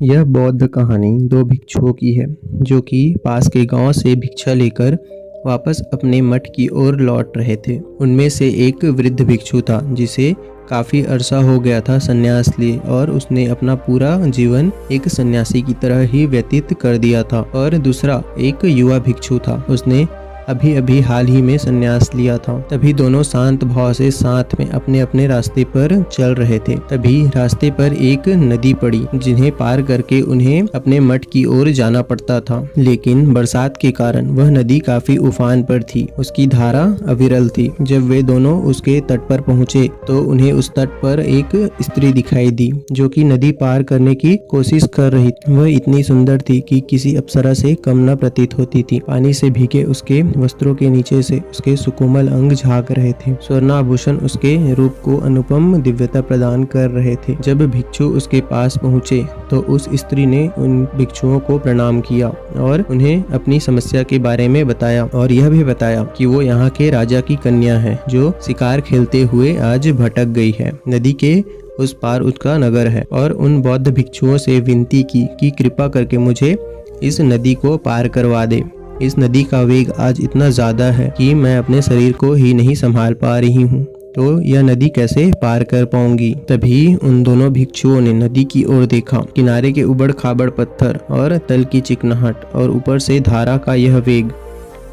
यह बौद्ध कहानी दो भिक्षुओं की है जो कि पास के गांव से भिक्षा लेकर वापस अपने मठ की ओर लौट रहे थे। उनमें से एक वृद्ध भिक्षु था जिसे काफ़ी अरसा हो गया था संन्यास लिए और उसने अपना पूरा जीवन एक सन्यासी की तरह ही व्यतीत कर दिया था। और दूसरा एक युवा भिक्षु था, उसने अभी अभी हाल ही में संन्यास लिया था। तभी दोनों शांत भाव से साथ में अपने अपने रास्ते पर चल रहे थे। तभी रास्ते पर एक नदी पड़ी जिन्हें पार करके उन्हें अपने मठ की ओर जाना पड़ता था। लेकिन बरसात के कारण वह नदी काफी उफान पर थी, उसकी धारा अविरल थी। जब वे दोनों उसके तट पर पहुंचे तो उन्हें उस तट पर एक स्त्री दिखाई दी जो कि नदी पार करने की कोशिश कर रही थी। वह इतनी सुंदर थी कि किसी अप्सरा से कम न प्रतीत होती थी। पानी से भीगे उसके वस्त्रों के नीचे से उसके सुकोमल अंग झांक रहे थे। स्वर्णाभूषण उसके रूप को अनुपम दिव्यता प्रदान कर रहे थे। जब भिक्षु उसके पास पहुंचे तो उस स्त्री ने उन भिक्षुओं को प्रणाम किया और उन्हें अपनी समस्या के बारे में बताया और यह भी बताया कि वो यहाँ के राजा की कन्या है जो शिकार खेलते हुए आज भटक गई है। नदी के उस पार उसका नगर है और उन बौद्ध भिक्षुओं से विनती की कि कृपा करके मुझे इस नदी को पार करवा दे। इस नदी का वेग आज इतना ज्यादा है कि मैं अपने शरीर को ही नहीं संभाल पा रही हूँ, तो यह नदी कैसे पार कर पाऊंगी। तभी उन दोनों भिक्षुओं ने नदी की ओर देखा। किनारे के उबड़ खाबड़ पत्थर और तल की चिकनाहट और ऊपर से धारा का यह वेग,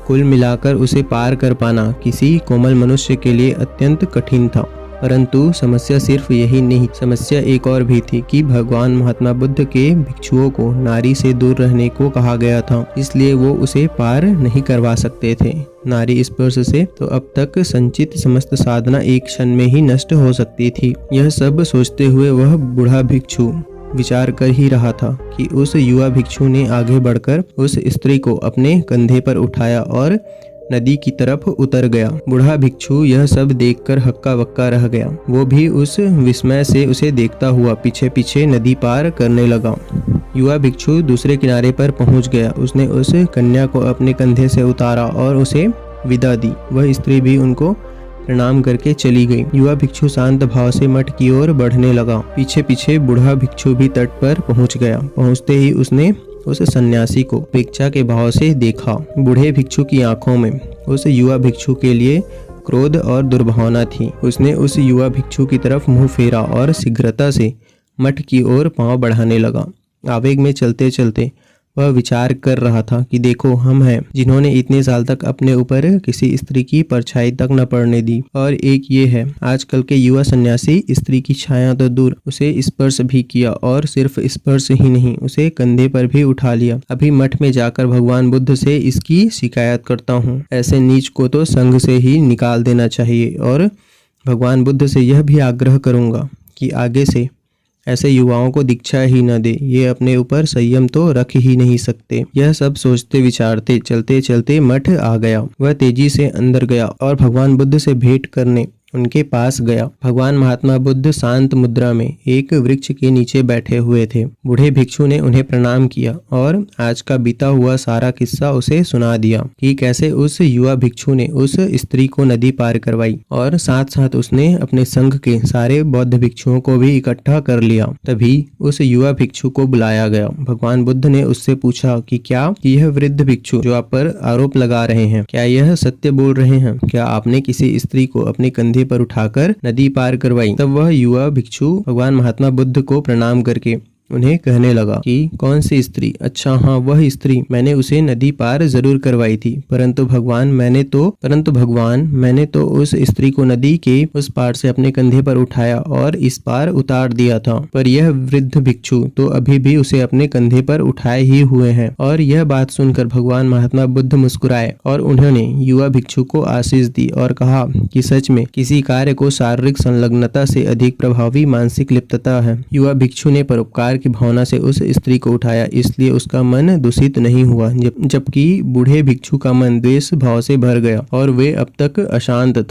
कुल मिलाकर उसे पार कर पाना किसी कोमल मनुष्य के लिए अत्यंत कठिन था। परंतु समस्या सिर्फ यही नहीं, समस्या एक और भी थी कि भगवान महात्मा बुद्ध के भिक्षुओं को नारी से दूर रहने को कहा गया था, इसलिए वो उसे पार नहीं करवा सकते थे। नारी स्पर्श से तो अब तक संचित समस्त साधना एक क्षण में ही नष्ट हो सकती थी। यह सब सोचते हुए वह बूढ़ा भिक्षु विचार कर ही रहा था कि उस युवा भिक्षु ने आगे बढ़कर उस स्त्री को अपने कंधे पर उठाया और नदी की तरफ उतर गया। बूढ़ा भिक्षु यह सब देखकर हक्का बक्का रह गया। वो भी उस विस्मय से उसे देखता हुआ पीछे पीछे नदी पार करने लगा। युवा भिक्षु दूसरे किनारे पर पहुंच गया। उसने उस कन्या को अपने कंधे से उतारा और उसे विदा दी। वह स्त्री भी उनको प्रणाम करके चली गई। युवा भिक्षु शांत भाव से मठ की ओर बढ़ने लगा। पीछे पीछे बूढ़ा भिक्षु भी तट पर पहुंच गया। पहुंचते ही उसने उस सन्यासी को भिक्षा के भाव से देखा। बूढ़े भिक्षु की आंखों में उस युवा भिक्षु के लिए क्रोध और दुर्भावना थी। उसने उस युवा भिक्षु की तरफ मुंह फेरा और शीघ्रता से मठ की ओर पांव बढ़ाने लगा। आवेग में चलते चलते वह विचार कर रहा था कि देखो, हम हैं जिन्होंने इतने साल तक अपने ऊपर किसी स्त्री की परछाई तक न पड़ने दी, और एक ये है आजकल के युवा सन्यासी, स्त्री की छाया तो दूर, उसे स्पर्श भी किया और सिर्फ स्पर्श ही नहीं, उसे कंधे पर भी उठा लिया। अभी मठ में जाकर भगवान बुद्ध से इसकी शिकायत करता हूँ। ऐसे नीच को तो संघ से ही निकाल देना चाहिए और भगवान बुद्ध से यह भी आग्रह करूंगा कि आगे से ऐसे युवाओं को दीक्षा ही न दे। ये अपने ऊपर संयम तो रख ही नहीं सकते। यह सब सोचते विचारते चलते चलते मठ आ गया। वह तेजी से अंदर गया और भगवान बुद्ध से भेंट करने उनके पास गया। भगवान महात्मा बुद्ध शांत मुद्रा में एक वृक्ष के नीचे बैठे हुए थे। बूढ़े भिक्षु ने उन्हें प्रणाम किया और आज का बीता हुआ सारा किस्सा उसे सुना दिया कि कैसे उस युवा भिक्षु ने उस स्त्री को नदी पार करवाई और साथ साथ उसने अपने संघ के सारे बौद्ध भिक्षुओं को भी इकट्ठा कर लिया। तभी उस युवा भिक्षु को बुलाया गया। भगवान बुद्ध ने उससे पूछा कि क्या यह वृद्ध भिक्षु जो आप पर आरोप लगा रहे हैं, क्या यह सत्य बोल रहे हैं? क्या आपने किसी स्त्री को अपने कंधे पर उठाकर नदी पार करवाई? तब वह युवा भिक्षु भगवान महात्मा बुद्ध को प्रणाम करके उन्हें कहने लगा कि कौन सी स्त्री? अच्छा हाँ, वह स्त्री, मैंने उसे नदी पार जरूर करवाई थी, परंतु भगवान मैंने तो उस स्त्री को नदी के उस पार से अपने कंधे पर उठाया और इस पार उतार दिया था, पर यह वृद्ध भिक्षु तो अभी भी उसे अपने कंधे पर उठाए ही हुए हैं। और यह बात सुनकर भगवान महात्मा बुद्ध मुस्कुराए और उन्होंने युवा भिक्षु को आशीष दी और कहा कि सच में किसी कार्य को शारीरिक संलग्नता से अधिक प्रभावी मानसिक लिप्तता है। युवा भिक्षु ने परोपकार की भावना से उस स्त्री को उठाया, इसलिए उसका मन दूषित नहीं हुआ, जबकि बूढ़े भिक्षु का मन द्वेष भाव से भर गया और वे अब तक अशांत था।